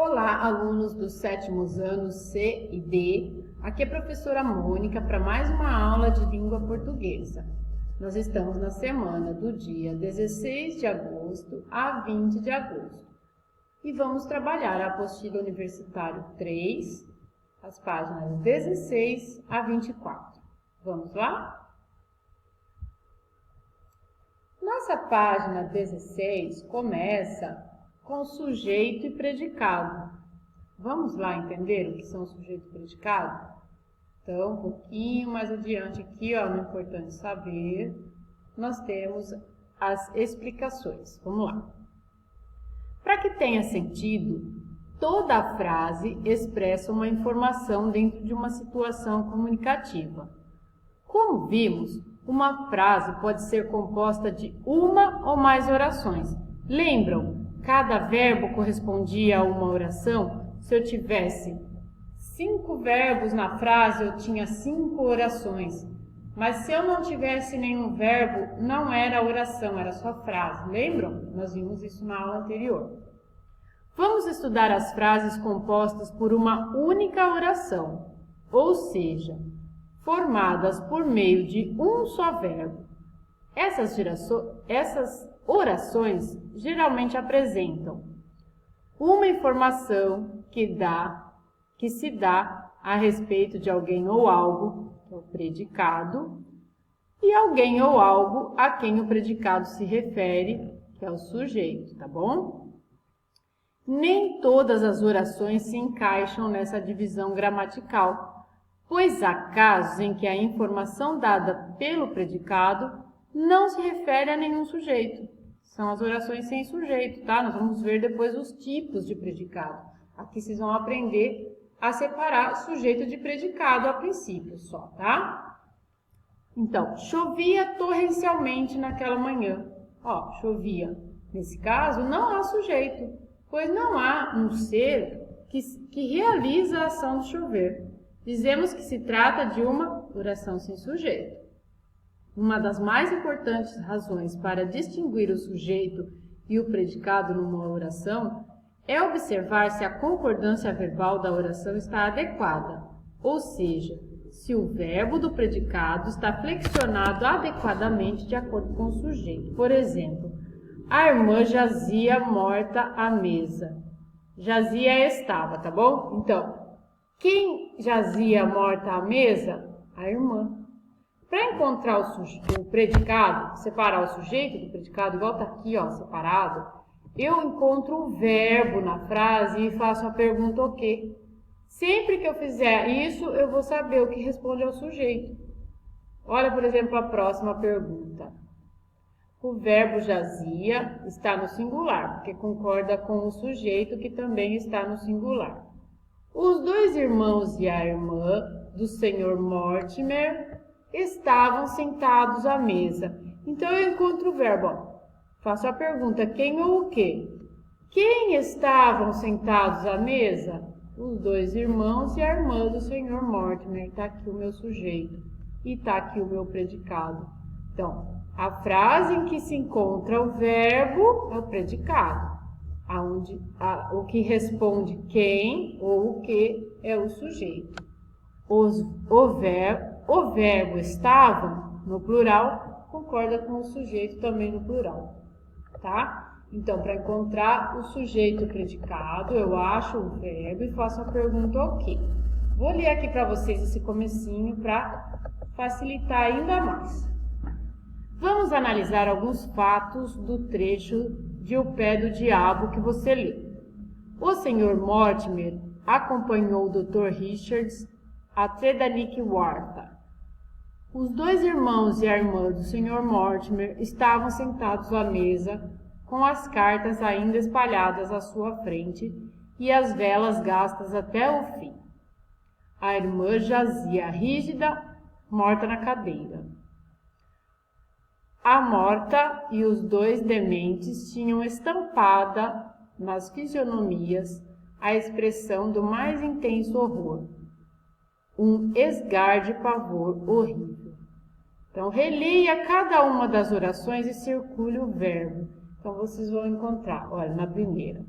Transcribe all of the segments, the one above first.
Olá, alunos dos sétimos anos C e D. Aqui é a professora Mônica para mais uma aula de língua portuguesa. Nós estamos na semana do dia 16 de agosto a 20 de agosto. E vamos trabalhar a apostila universitário 3, as páginas 16 a 24. Vamos lá? Nossa página 16 começa com sujeito e predicado. Vamos lá entender o que são sujeito e predicado? Então, um pouquinho mais adiante aqui, ó, no importante saber, nós temos as explicações. Vamos lá. Para que tenha sentido, toda a frase expressa uma informação dentro de uma situação comunicativa. Como vimos, uma frase pode ser composta de uma ou mais orações. Lembram? Cada verbo correspondia a uma oração. Se eu tivesse 5 verbos na frase, eu tinha 5 orações. Mas se eu não tivesse nenhum verbo, não era oração, era só frase. Lembram? Nós vimos isso na aula anterior. Vamos estudar as frases compostas por uma única oração, ou seja, formadas por meio de um só verbo. Essas orações geralmente apresentam uma informação que se dá a respeito de alguém ou algo, que é o predicado, e alguém ou algo a quem o predicado se refere, que é o sujeito, tá bom? Nem todas as orações se encaixam nessa divisão gramatical, pois há casos em que a informação dada pelo predicado não se refere a nenhum sujeito. São as orações sem sujeito, tá? Nós vamos ver depois os tipos de predicado. Aqui vocês vão aprender a separar sujeito de predicado a princípio só, tá? Então, chovia torrencialmente naquela manhã. Ó, chovia. Nesse caso, não há sujeito, pois não há um ser que realiza a ação de chover. Dizemos que se trata de uma oração sem sujeito. Uma das mais importantes razões para distinguir o sujeito e o predicado numa oração é observar se a concordância verbal da oração está adequada, ou seja, se o verbo do predicado está flexionado adequadamente de acordo com o sujeito. Por exemplo, a irmã jazia morta à mesa. Jazia estava, tá bom? Então, quem jazia morta à mesa? A irmã. Para encontrar o predicado, separar o sujeito do predicado, igual está aqui, ó, separado, eu encontro o verbo na frase e faço a pergunta o quê? Sempre que eu fizer isso, eu vou saber o que responde ao sujeito. Olha, por exemplo, a próxima pergunta. O verbo jazia está no singular, porque concorda com o sujeito que também está no singular. Os dois irmãos e a irmã do Sr. Mortimer estavam sentados à mesa. Então, eu encontro o verbo. Ó. Faço a pergunta, quem ou o quê? Quem estavam sentados à mesa? Os dois irmãos e a irmã do Sr. Mortimer. Está aqui o meu sujeito e está aqui o meu predicado. Então, a frase em que se encontra o verbo é o predicado. O que responde quem ou o que é o sujeito. O verbo estavam, no plural, concorda com o sujeito também no plural, tá? Então, para encontrar o sujeito predicado, eu acho o verbo e faço a pergunta o quê? Vou ler aqui para vocês esse comecinho para facilitar ainda mais. Vamos analisar alguns fatos do trecho de O Pé do Diabo que você leu. O Sr. Mortimer acompanhou o Dr. Richards até Danique Warta. Os dois irmãos e a irmã do Sr. Mortimer estavam sentados à mesa, com as cartas ainda espalhadas à sua frente e as velas gastas até o fim. A irmã jazia rígida, morta na cadeira. A morta e os dois dementes tinham estampada nas fisionomias a expressão do mais intenso horror. Um esgar de pavor horrível. Então, releia cada uma das orações e circule o verbo. Então, vocês vão encontrar, olha, na primeira.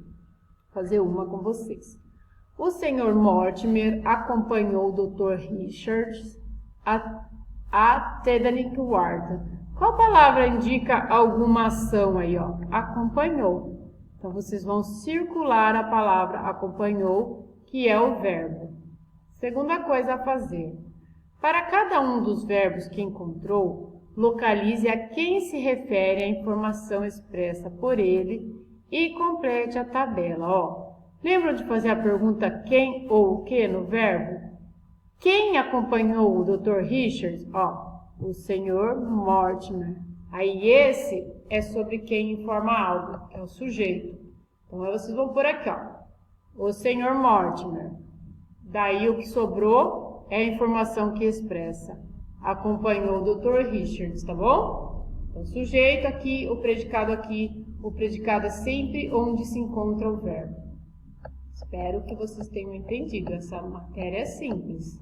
fazer uma com vocês. O Sr. Mortimer acompanhou o Dr. Richards a Tedanic Ward. Qual palavra indica alguma ação aí, ó? Acompanhou. Então, vocês vão circular a palavra acompanhou, que é o verbo. Segunda coisa a fazer. Para cada um dos verbos que encontrou, localize a quem se refere a informação expressa por ele e complete a tabela, ó. Lembram de fazer a pergunta quem ou o que no verbo? Quem acompanhou o Dr. Richards? Ó, o Sr. Mortimer. Aí esse é sobre quem informa algo, que é o sujeito. Então vocês vão por aqui, ó. O Sr. Mortimer. Daí o que sobrou é a informação que expressa. Acompanhou o Dr. Richards, tá bom? Então sujeito aqui, o predicado aqui. O predicado é sempre onde se encontra o verbo. Espero que vocês tenham entendido, essa matéria é simples.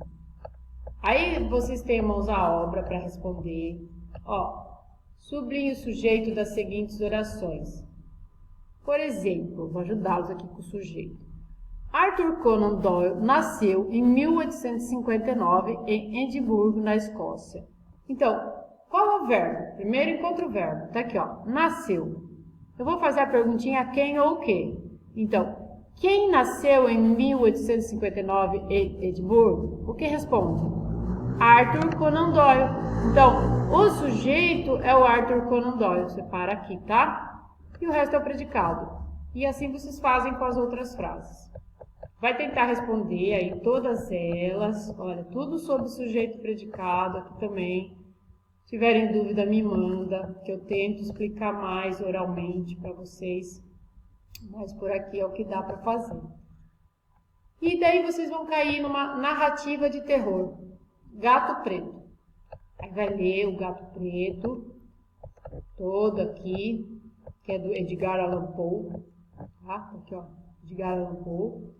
Aí vocês têm mãos à obra para responder. Ó, sublinhe o sujeito das seguintes orações. Por exemplo, vou ajudá-los aqui com o sujeito. Arthur Conan Doyle nasceu em 1859 em Edimburgo, na Escócia. Então, qual é o verbo? Primeiro encontra o verbo. Tá aqui, ó, nasceu. Eu vou fazer a perguntinha quem ou o quê. Então, quem nasceu em 1859 em Edimburgo? O que responde? Arthur Conan Doyle. Então, o sujeito é o Arthur Conan Doyle. Você para aqui, tá? E o resto é o predicado. E assim vocês fazem com as outras frases. Vai tentar responder aí todas elas. Olha, tudo sobre sujeito e predicado aqui também. Se tiverem dúvida, me manda, que eu tento explicar mais oralmente para vocês. Mas por aqui é o que dá para fazer. E daí vocês vão cair numa narrativa de terror. Gato Preto. Aí vai ler o Gato Preto, todo aqui, que é do Edgar Allan Poe. Tá? Aqui, ó, Edgar Allan Poe.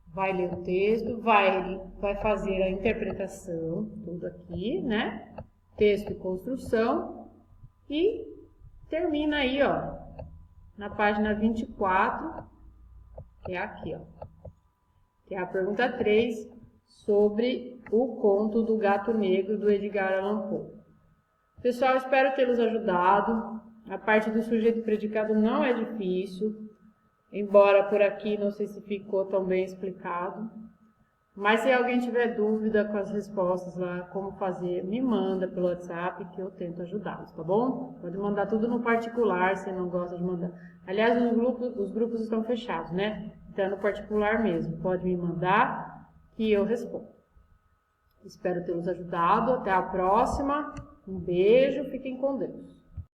Vai ler o texto, vai fazer a interpretação, tudo aqui, né? Texto e construção. E termina aí, ó. Na página 24, que é aqui, ó, que é a pergunta 3, sobre o conto do Gato Negro, do Edgar Allan Poe. Pessoal, espero tê-los ajudado. A parte do sujeito predicado não é difícil, embora por aqui não sei se ficou tão bem explicado. Mas se alguém tiver dúvida com as respostas lá, como fazer, me manda pelo WhatsApp que eu tento ajudá-los, tá bom? Pode mandar tudo no particular, se não gosta de mandar. Aliás, os grupos estão fechados, né? Então é no particular mesmo. Pode me mandar que eu respondo. Espero tê-los ajudado. Até a próxima. Um beijo. Fiquem com Deus.